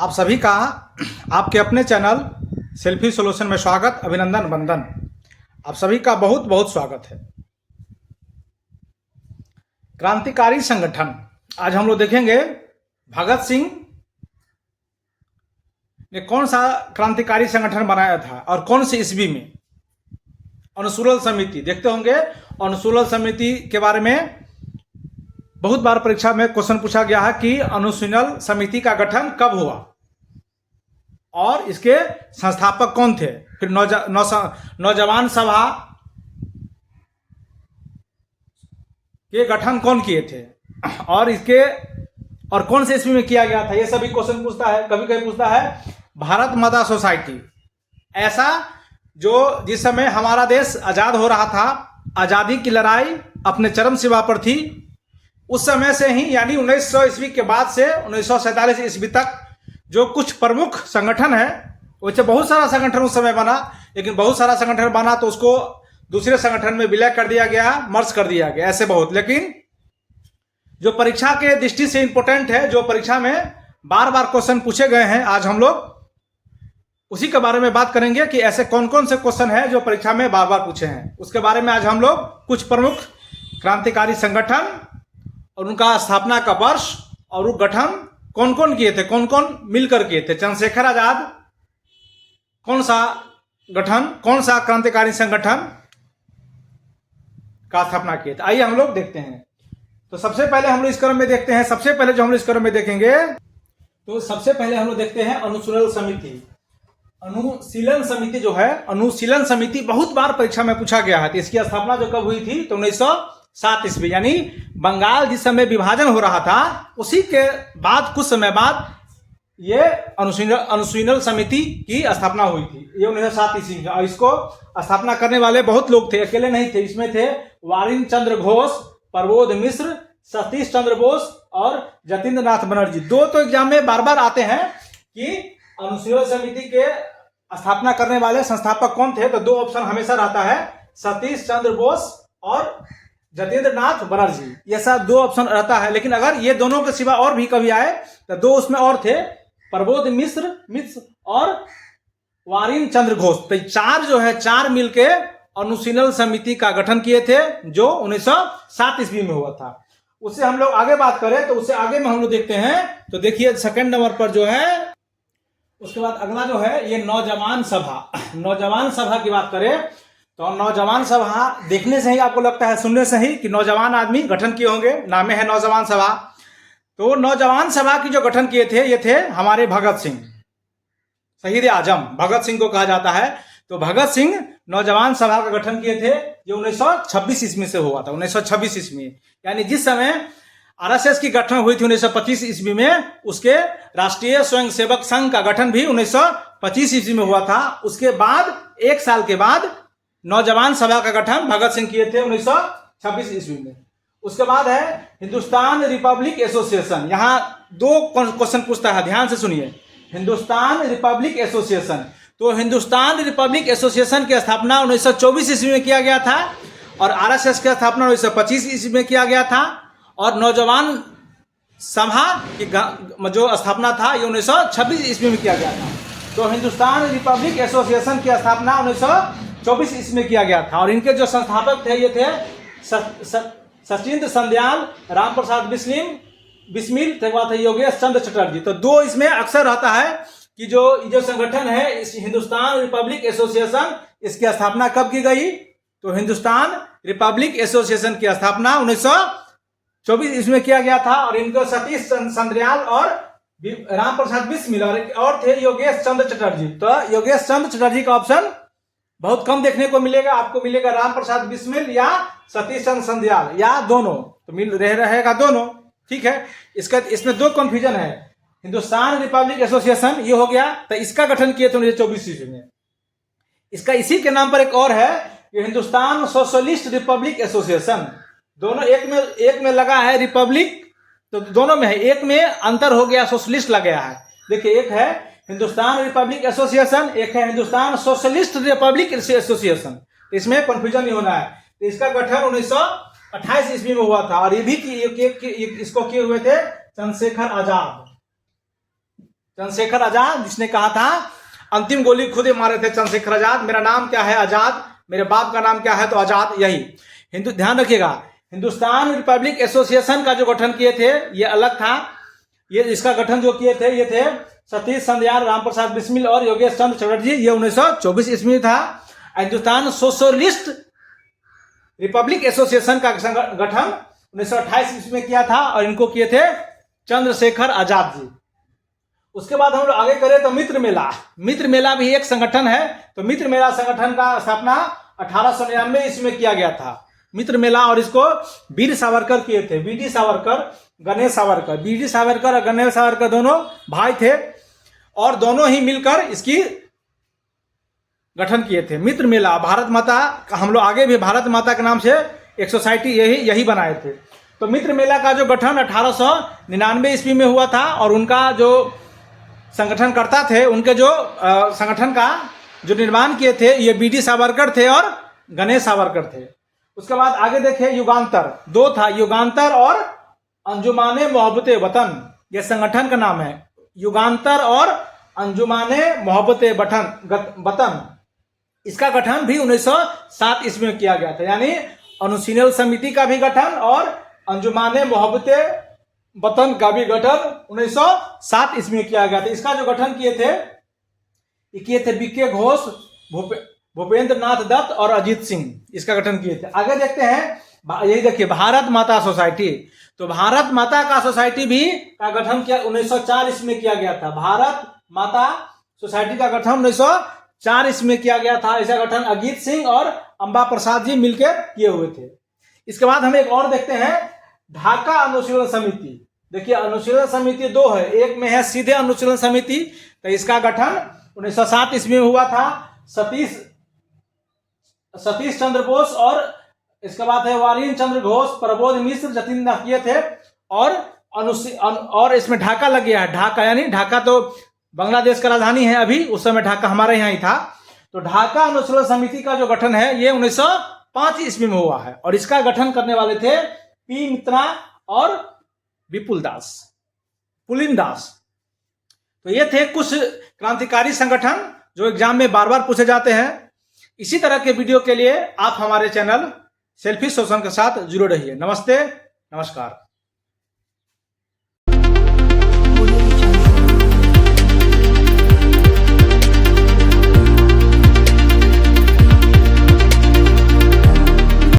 आप सभी का आपके अपने चैनल सेल्फी सॉल्यूशन में स्वागत, अभिनंदन, वंदन। आप सभी का बहुत बहुत स्वागत है। क्रांतिकारी संगठन आज हम लोग देखेंगे भगत सिंह ने कौन सा क्रांतिकारी संगठन बनाया था और कौन सी ईस्वी में। अनुशीलन समिति देखते होंगे। अनुशीलन समिति के बारे में बहुत बार परीक्षा में क्वेश्चन पूछा गया है कि अनुशीलन समिति का गठन कब हुआ और इसके संस्थापक कौन थे। फिर नौजवान सभा के गठन कौन किए थे और कौन से ईस्वी में किया गया था। ये सभी क्वेश्चन पूछता है। कभी कभी पूछता है भारत माता सोसाइटी, ऐसा जो जिस समय हमारा देश आजाद हो रहा था, आजादी की लड़ाई अपने चरम सीमा पर थी, उस समय से ही यानी 1900 ईस्वी के बाद से 1947 ईस्वी तक जो कुछ प्रमुख संगठन है, वैसे बहुत सारा संगठन उस समय बना, लेकिन बहुत सारा संगठन बना तो उसको दूसरे संगठन में विलय कर दिया गया, मर्ज कर दिया गया, ऐसे बहुत। लेकिन जो परीक्षा के दृष्टि से इंपॉर्टेंट है, जो परीक्षा में बार बार क्वेश्चन पूछे गए हैं, आज हम लोग उसी के बारे में बात करेंगे कि ऐसे कौन कौन से क्वेश्चन है जो परीक्षा में बार बार पूछे हैं। उसके बारे में आज हम लोग कुछ प्रमुख क्रांतिकारी संगठन और उनका स्थापना का वर्ष और वो गठन कौन कौन किए थे, कौन कौन मिलकर किए थे। चंद्रशेखर आजाद कौन सा गठन, कौन सा क्रांतिकारी संगठन का स्थापना किए थे, आइए हम लोग देखते हैं। तो सबसे पहले हम लोग इस क्रम में देखते हैं। सबसे पहले जो हम लोग इस क्रम में देखेंगे तो सबसे पहले हम लोग देखते हैं अनुशीलन समिति। अनुशीलन समिति जो है, अनुशीलन समिति बहुत बार परीक्षा में पूछा गया है। तो इसकी स्थापना जो कब हुई थी तो 1907 ईस्वी, यानी बंगाल जिस समय विभाजन हो रहा था उसी के बाद कुछ समय बाद ये अनुशीलन समिति की स्थापना हुई थी। ये 1907 ईस्वी में। और इसको स्थापना करने वाले बहुत लोग थे, अकेले नहीं थे। इसमें थे वारिन चंद्र घोष, प्रबोध मिश्र, सतीश चंद्र बोस और जतीन्द्र नाथ बनर्जी। दो तो एग्जाम में बार बार आते हैं कि अनुशीलन समिति के स्थापना करने वाले संस्थापक कौन थे, तो दो ऑप्शन हमेशा रहता है, सतीश चंद्र बोस और जतीन्द्र नाथ बनर्जी। ये सब दो ऑप्शन रहता है। लेकिन अगर ये दोनों के सिवा और भी कभी आए तो दो उसमें और थे, प्रबोध मिश्र और वारिन चंद्र घोष। तो चार जो है, चार मिलके अनुशीलन समिति का गठन किए थे जो 1907 ईस्वी में हुआ था। उससे हम लोग आगे बात करें तो उससे आगे में हम लोग देखते हैं। तो देखिए सेकंड नंबर पर जो है, उसके बाद अगला जो है ये नौजवान सभा। नौजवान सभा की बात करें तो नौजवान सभा देखने से ही आपको लगता है, सुनने से ही, कि नौजवान आदमी गठन किए होंगे, नामे है नौजवान सभा। तो नौजवान सभा की जो गठन किए थे ये थे हमारे भगत सिंह, शहीद आजम भगत सिंह को कहा जाता है। तो भगत सिंह नौजवान सभा का गठन किए थे। ये 1926 ईस्वी से हुआ था, 1926 ईस्वी, यानी जिस समय आरएसएस की गठन हुई थी 1925 ईस्वी में, उसके राष्ट्रीय स्वयंसेवक संघ का गठन भी 1925 ईस्वी में हुआ था। उसके बाद एक साल के बाद नौजवान सभा का गठन भगत सिंह किए थे 1926 ईस्वी में। उसके बाद है हिंदुस्तान रिपब्लिक एसोसिएशन। यहाँ दो क्वेश्चन पूछता है, ध्यान से सुनिए। हिंदुस्तान रिपब्लिक एसोसिएशन, तो हिंदुस्तान रिपब्लिक एसोसिएशन की स्थापना 1924 ईस्वी में किया गया था और आरएसएस की स्थापना 1925 ईस्वी में किया गया था। और नौजवान सभा की जो स्थापना था ये 1926 ईस्वी में किया गया था। तो हिंदुस्तान रिपब्लिक एसोसिएशन की स्थापना 1924 ईस्वी में किया गया था। और इनके जो संस्थापक थे ये थे सचिंद्र संदयाल, राम प्रसाद बिस्मिल, थे योगेश चंद्र चटर्जी। तो दो इसमें अक्सर रहता है कि जो संगठन है इस हिंदुस्तान रिपब्लिक एसोसिएशन, इसकी स्थापना कब की गई। तो हिंदुस्तान रिपब्लिक एसोसिएशन की स्थापना 1924 इसमें किया गया था। और इनको सतीश संदयाल और राम प्रसाद बिस्मिल और थे योगेश चंद्र चटर्जी। तो योगेश चंद्र चटर्जी का ऑप्शन बहुत कम देखने को मिलेगा, आपको मिलेगा राम प्रसाद बिस्मिल या सतीश चंद्र संदयाल, या दोनों, तो मिल रहेगा दोनों, ठीक है। इसमें दो कंफ्यूजन है। हिंदुस्तान रिपब्लिक एसोसिएशन ये हो गया, तो इसका गठन किए थे 1924 ईस्वी में। इसका इसी के नाम पर एक और है, ये हिंदुस्तान सोशलिस्ट रिपब्लिक एसोसिएशन। दोनों एक में लगा है रिपब्लिक, तो दोनों में है, एक में अंतर हो गया, सोशलिस्ट लग गया है। देखिए एक है हिंदुस्तान रिपब्लिक एसोसिएशन, एक है हिंदुस्तान सोशलिस्ट रिपब्लिक एसोसिएशन। इसमें कंफ्यूजन नहीं होना है। तो इसका गठन 1928 ईस्वी में हुआ था और ये भी इसको किए हुए थे चंद्रशेखर आजाद। चंद्रशेखर आजाद, जिसने कहा था अंतिम गोली खुद ही मारे थे चंद्रशेखर आजाद, मेरा नाम क्या है आजाद, मेरे बाप का नाम क्या है तो आजाद। यही हिंदू, ध्यान रखिएगा, हिंदुस्तान रिपब्लिक एसोसिएशन का जो गठन किए थे ये अलग था। ये इसका गठन जो किए थे ये थे सतीश चंद्र, राम प्रसाद बिस्मिल और योगेश चंद्र चटर्जी। ये 1924 ईस्वी था। हिंदुस्तान सोशलिस्ट रिपब्लिक एसोसिएशन का गठन 1928 ईस्वी में किया था और इनको किए थे चंद्रशेखर आजाद जी। उसके बाद हम लोग आगे करें तो मित्र मेला, मित्र मेला भी एक संगठन है। तो मित्र मेला संगठन का स्थापना 1899 ईस्वी में किया गया था, मित्र मेला। और इसको वीर सावरकर किए थे, बीडी सावरकर, गणेश सावरकर। बीडी सावरकर और गणेश सावरकर दोनों भाई थे और दोनों ही मिलकर इसकी गठन किए थे। मित्र मेला, भारत माता, हम लोग आगे भी भारत माता के नाम से एक सोसाइटी यही बनाए थे। तो मित्र मेला का जो गठन 1899 ईस्वी में हुआ था और उनका जो संगठनकर्ता थे, उनके जो संगठन का जो निर्माण किए थे ये बीडी सावरकर थे और गणेश सावरकर थे। उसके बाद आगे देखें, युगांतर दो था, युगांतर और अंजुमाने मोहब्बते वतन, ये संगठन का नाम है। युगांतर और अंजुमाने मोहब्बते वतन, इसका गठन भी 1907 ईस्वी में किया गया था। यानी अनुशीलन समिति का भी गठन और अंजुमाने मोहब्बते वतन का भी गठन 1907 ईस्वी में किया गया था। इसका जो गठन किए थे बीके घोष, भूपेंद्र नाथ दत्त और अजीत सिंह, इसका गठन किए थे। आगे देखते हैं, यही देखिए भारत माता सोसाइटी। तो भारत माता का सोसाइटी भी का गठन किया 1904 ईस्वी में किया गया था। भारत माता सोसाइटी का गठन 1904 ईस्वी में किया गया था। इसका गठन अजीत सिंह और अंबा प्रसाद जी मिलकर किए हुए थे। इसके बाद हम एक और देखते हैं, ढाका अनुशीलन समिति। देखिए अनुशीलन समिति दो है, एक में है सीधे अनुशीलन समिति, तो इसका गठन 1907 ईस्वी में हुआ था। सतीश चंद्र बोस और इसके बाद है वारिन चंद्र घोष, प्रबोध मिश्र, जतिन दास किए थे। और इसमें ढाका लग गया है। ढाका यानी ढाका तो बांग्लादेश का राजधानी है, अभी उस समय ढाका हमारे यहाँ ही था। तो ढाका अनुशीलन समिति का जो गठन है ये 1905 ईस्वी में हुआ है और इसका गठन करने वाले थे पी मित्रा और विपुल दास, पुलिन दास। तो ये थे कुछ क्रांतिकारी संगठन जो एग्जाम में बार बार पूछे जाते हैं। इसी तरह के वीडियो के लिए आप हमारे चैनल सेल्फी सोशल के साथ जुड़े रहिए। नमस्ते, नमस्कार।